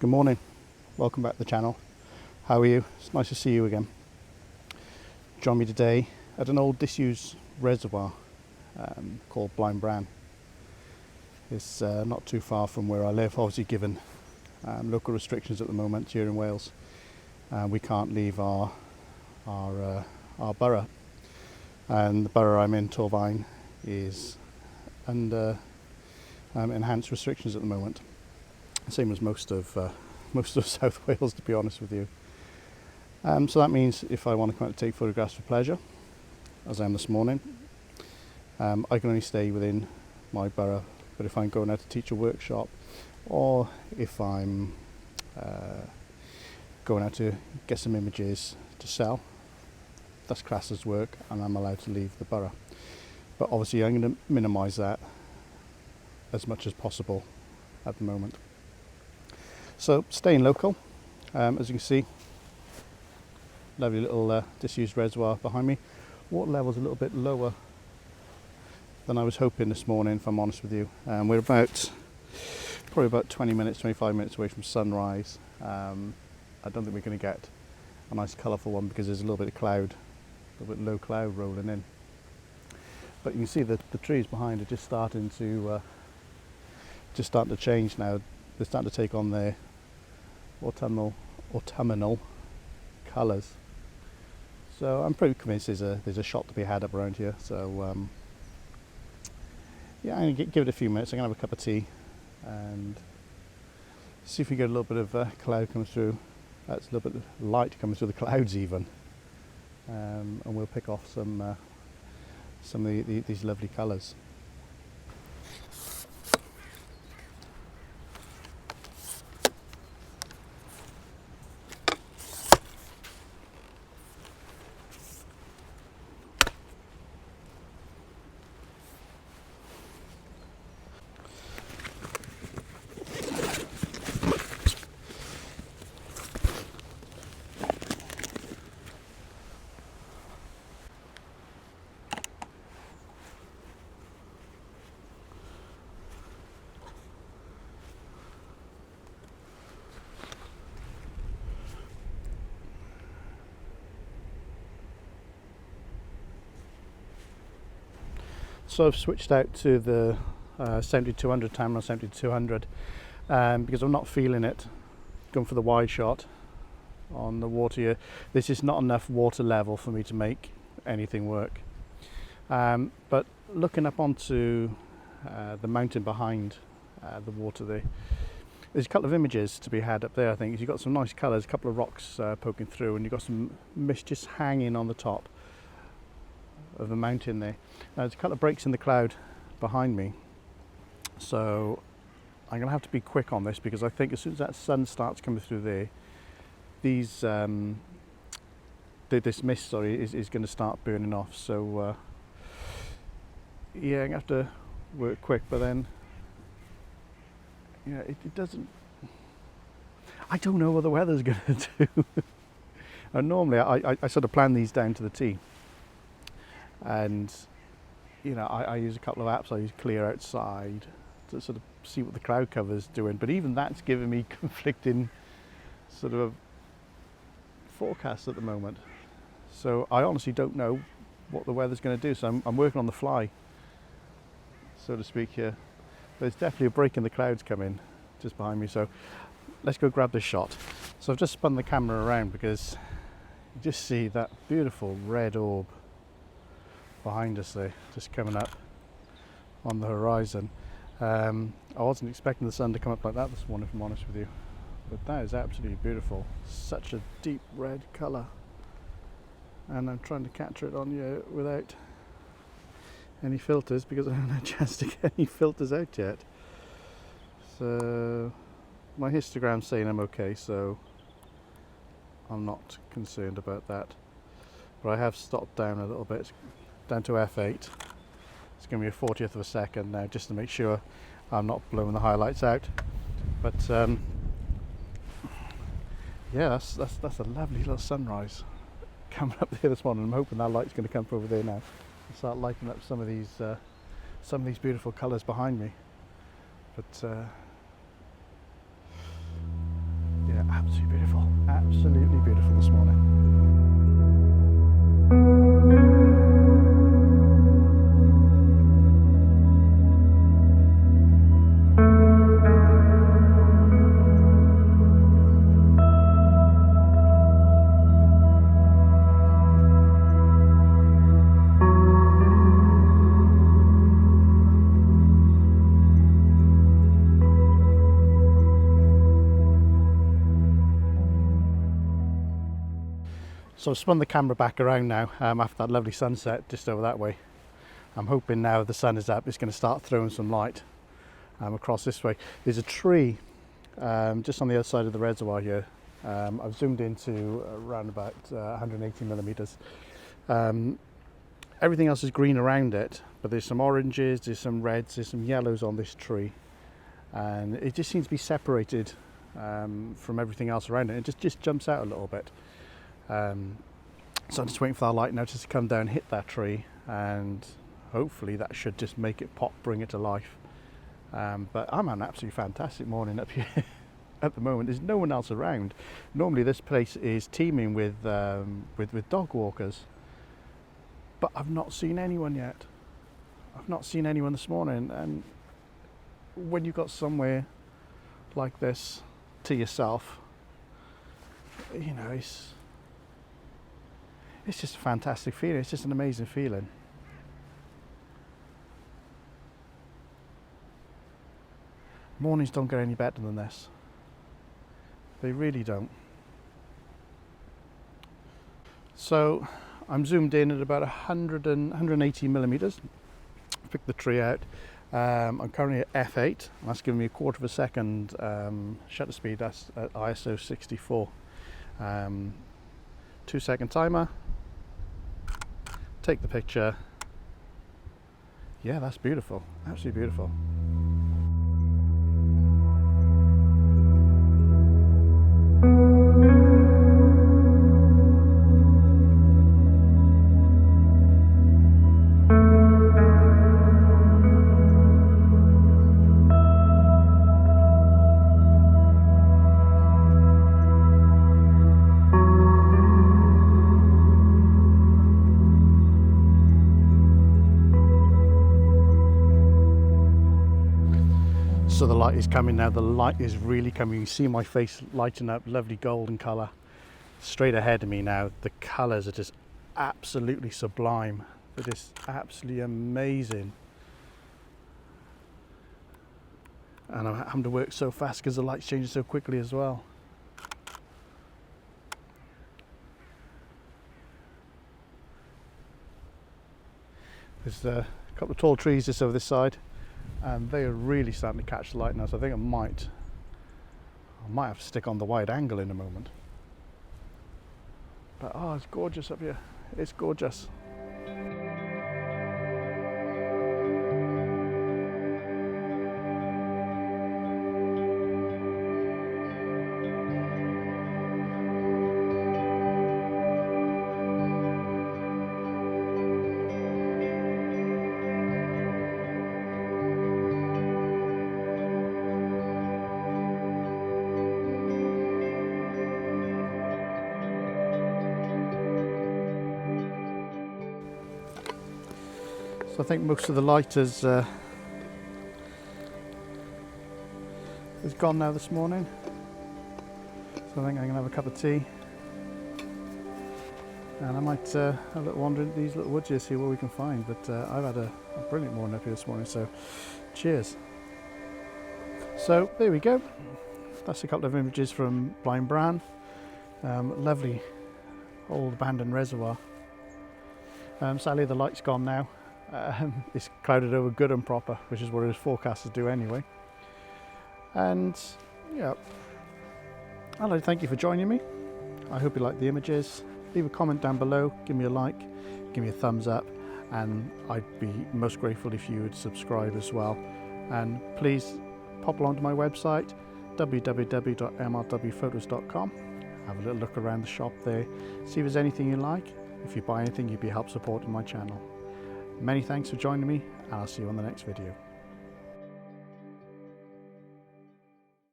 Good morning, welcome back to the channel. How are you? It's nice to see you again. Join me today at an old disused reservoir called Blaen Bran. It's not too far from where I live, obviously given local restrictions at the moment here in Wales. We can't leave our borough, and the borough I'm in, Torfaen, is under enhanced restrictions at the moment. Same as most of South Wales, to be honest with you. So that means if I want to come out to take photographs for pleasure, as I am this morning, I can only stay within my borough. But if I'm going out to teach a workshop, or if I'm going out to get some images to sell, that's classed as work and I'm allowed to leave the borough. But obviously I'm going to minimise that as much as possible at the moment. So staying local, as you can see, lovely little disused reservoir behind me. Water level's a little bit lower than I was hoping this morning, if I'm honest with you. We're probably about 25 minutes away from sunrise. I don't think we're going to get a nice colourful one because there's a little bit of cloud, a little bit low cloud rolling in. But you can see that the trees behind are just starting to change now. They're starting to take on their autumnal colours. So I'm pretty convinced there's a shot to be had up around here. So yeah, I'm going to give it a few minutes. I'm going to have a cup of tea and see if we get a little bit of cloud coming through. That's a little bit of light coming through the clouds even, and we'll pick off some of these lovely colours. So I've switched out to the 7200 Tamron 7200 because I'm not feeling it going for the wide shot on the water here. This is not enough water level for me to make anything work. But looking up onto the mountain behind the water there's a couple of images to be had up there. I think you've got some nice colours, a couple of rocks poking through, and you've got some mist just hanging on the top of the mountain there. Now there's a couple of breaks in the cloud behind me, so I'm going to have to be quick on this because I think as soon as that sun starts coming through there, this mist is going to start burning off. So yeah, I'm going to have to work quick, but then yeah, it doesn't, I don't know what the weather's going to do. And normally I sort of plan these down to the T. And you know, I use a couple of apps. I use Clear Outside to sort of see what the cloud cover's doing, but even that's giving me conflicting sort of forecasts at the moment. So I honestly don't know what the weather's going to do. So I'm working on the fly, so to speak here. There's definitely a break in the clouds coming just behind me. So let's go grab this shot. So I've just spun the camera around because you just see that beautiful red orb behind us there, just coming up on the horizon. I wasn't expecting the sun to come up like that this morning, if I'm honest with you, but that is absolutely beautiful. Such a deep red colour, and I'm trying to capture it on you without any filters because I haven't had a chance to get any filters out yet. So my histogram's saying I'm okay, so I'm not concerned about that, but I have stopped down a little bit, down to f8. It's going to be a 40th of a second now, just to make sure I'm not blowing the highlights out. But yeah, that's a lovely little sunrise coming up there this morning. I'm hoping that light's going to come from over there now and start lighting up some of these beautiful colours behind me. But Absolutely beautiful. Absolutely beautiful this morning. So I've spun the camera back around now after that lovely sunset just over that way. I'm hoping now the sun is up, it's going to start throwing some light across this way. There's a tree just on the other side of the reservoir here. I've zoomed into around about 180 millimeters. Everything else is green around it, but there's some oranges, there's some reds, there's some yellows on this tree, and it just seems to be separated from everything else around it. It just jumps out a little bit. So I'm just waiting for that light now to come down, hit that tree, and hopefully that should just make it pop, bring it to life. But I'm an absolutely fantastic morning up here at the moment. There's no one else around. Normally this place is teeming with dog walkers, but I've not seen anyone yet. I've not seen anyone this morning, and when you've got somewhere like this to yourself, you know, it's just a fantastic feeling. It's just an amazing feeling. Mornings don't get any better than this. They really don't. So I'm zoomed in at about 180 millimeters. Pick the tree out. I'm currently at f8, and that's giving me a quarter of a second shutter speed. That's at ISO 64. 2-second timer. Take the picture. Yeah, that's beautiful. Absolutely beautiful. So the light is coming now. The light is really coming. You see my face lighting up, lovely golden colour. Straight ahead of me now, the colours are just absolutely sublime. They're just absolutely amazing. And I'm having to work so fast because the light's changing so quickly as well. There's a couple of tall trees just over this side, and they are really starting to catch the light now, so I think I might have to stick on the wide angle in a moment. But oh, it's gorgeous up here. It's gorgeous. So I think most of the light is gone now this morning. So I think I'm going to have a cup of tea, and I might have a little wander into these little woods here, see what we can find. But I've had a brilliant morning up here this morning, so cheers. So there we go. That's a couple of images from Blaen Bran. Lovely old abandoned reservoir. Sadly the light's gone now. It's clouded over good and proper, which is what his forecasters do anyway. And yeah, I'd like to thank you for joining me. I hope you like the images. Leave a comment down below, give me a like, give me a thumbs up, and I'd be most grateful if you would subscribe as well. And please pop along to my website, www.mrwphotos.com. Have a little look around the shop there, see if there's anything you like. If you buy anything, you'd be help supporting my channel. Many thanks for joining me, and I'll see you on the next video.